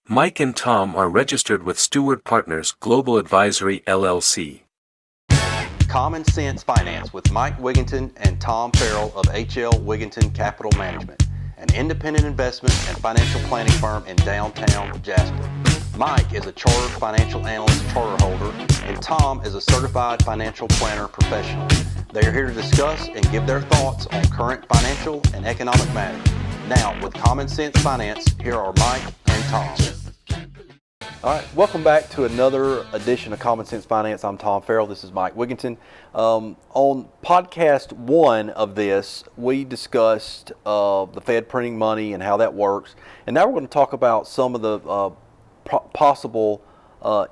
Mike and Tom are registered with Stewart Partners Global Advisory LLC. Common Sense Finance with Mike Wiginton and Tom Farrell of HL Wiginton Capital Management, an independent investment and financial planning firm in downtown Jasper. Mike is a chartered financial analyst charter holder, and Tom is a certified financial planner professional. They are here to discuss and give their thoughts on current financial and economic matters. Now, with Common Sense Finance, here are Mike and Tom. All right, welcome back to another edition of Common Sense Finance. I'm Tom Farrell. This is Mike Wiginton. On podcast one of this, we discussed the Fed printing money and how that works. And now we're going to talk about some of the possible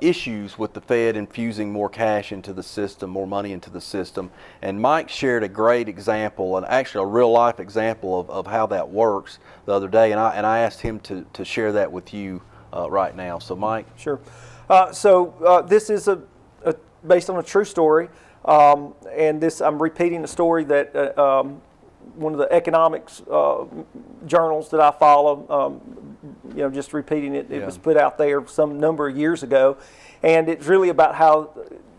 issues with the Fed infusing more cash into the system, more money into the system. And Mike shared a great example, and actually a real-life example of how that works the other day. And I asked him to share that with you right now. So, Mike? Sure. This is based on a true story, and this I'm repeating a story that one of the economics journals that I follow, just repeating it. It was put out there some number of years ago, and it's really about how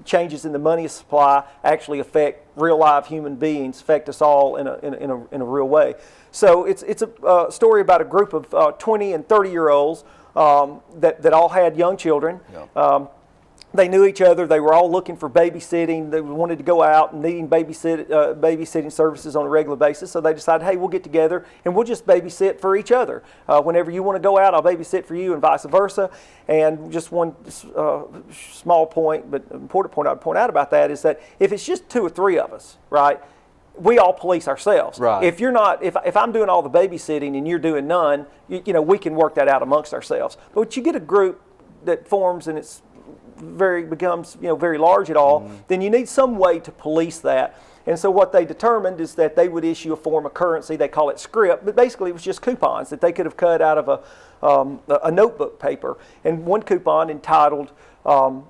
changes in the money supply actually affect real live human beings, affect us all in a real way. So it's a story about a group of 20 and 30-year-olds that all had young children. Yeah. They knew each other. They were all looking for babysitting. They wanted to go out and needing babysitting services on a regular basis. So they decided, hey, we'll get together and we'll just babysit for each other. Whenever you want to go out, I'll babysit for you, and vice versa. And just one small point, but important point I'd point out about that is that if it's just two or three of us, right, we all police ourselves. Right. If you're not, if I'm doing all the babysitting and you're doing none, we can work that out amongst ourselves. But you get a group that forms and becomes very large at all, then you need some way to police that. And so what they determined is that they would issue a form of currency. They call it script, but basically it was just coupons that they could have cut out of a notebook paper. And one coupon entitled the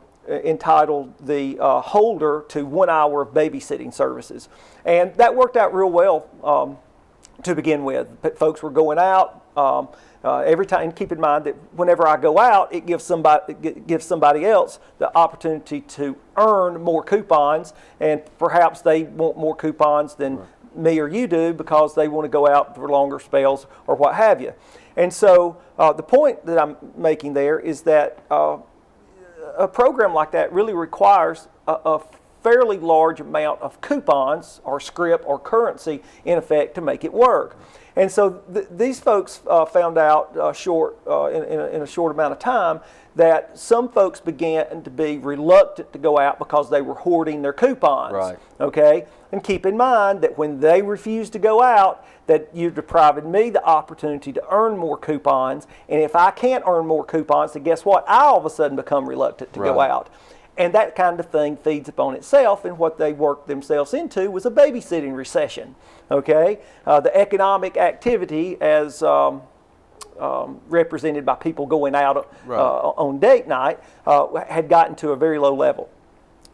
holder to 1 hour of babysitting services. And that worked out real well to begin with. But folks were going out every time. And keep in mind that whenever I go out, it gives somebody else the opportunity to earn more coupons, and perhaps they want more coupons than me or you do because they want to go out for longer spells or what have you. And so the point that I'm making there is that a program like that really requires a fairly large amount of coupons or script or currency in effect to make it work. And so these folks found out in a short amount of time that some folks began to be reluctant to go out because they were hoarding their coupons. Right. Okay? And keep in mind that when they refuse to go out, that you're depriving me the opportunity to earn more coupons. And if I can't earn more coupons, then guess what? I all of a sudden become reluctant to go out. And that kind of thing feeds upon itself, and what they worked themselves into was a babysitting recession. Okay? The economic activity as represented by people going out on date night had gotten to a very low level.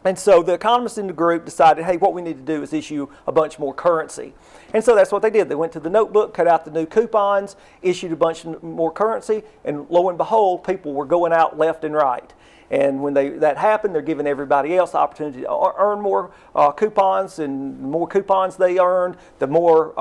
And so the economists in the group decided, hey, what we need to do is issue a bunch more currency. And so that's what they did. They went to the notebook, cut out the new coupons, issued a bunch more currency, and lo and behold, people were going out left and right. And when that happened, they're giving everybody else the opportunity to earn more coupons, and the more coupons they earned, the more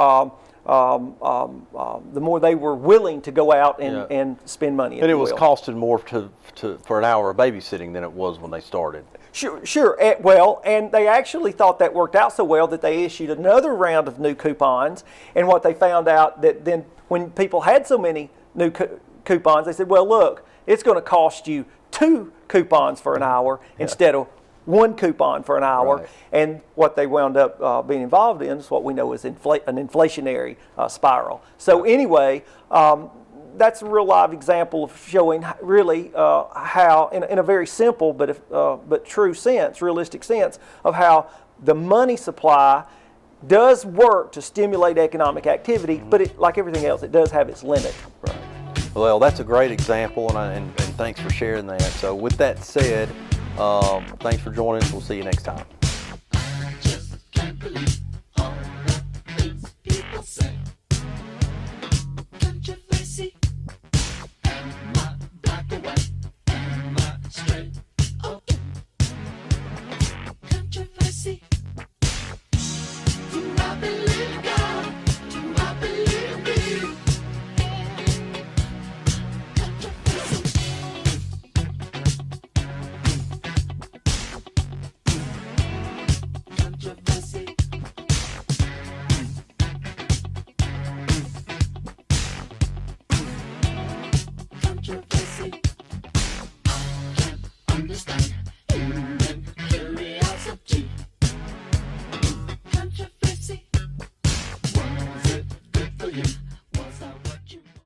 they were willing to go out and spend money. And it was costing more for an hour of babysitting than it was when they started. Sure. Well, and they actually thought that worked out so well that they issued another round of new coupons. And what they found out that then when people had so many new coupons, they said, well, look, it's going to cost you 2 coupons for an hour instead of 1 coupon for an hour. Right. And what they wound up being involved in is what we know as an inflationary spiral. So anyway, that's a real live example of showing really how, in a very simple but true sense, realistic sense, of how the money supply does work to stimulate economic activity, but it, like everything else, it does have its limit. Right. Well, that's a great example, and thanks for sharing that. So with that said, thanks for joining us. We'll see you next time. I just can't believe all the things people say. Can't you face it? And my black understand.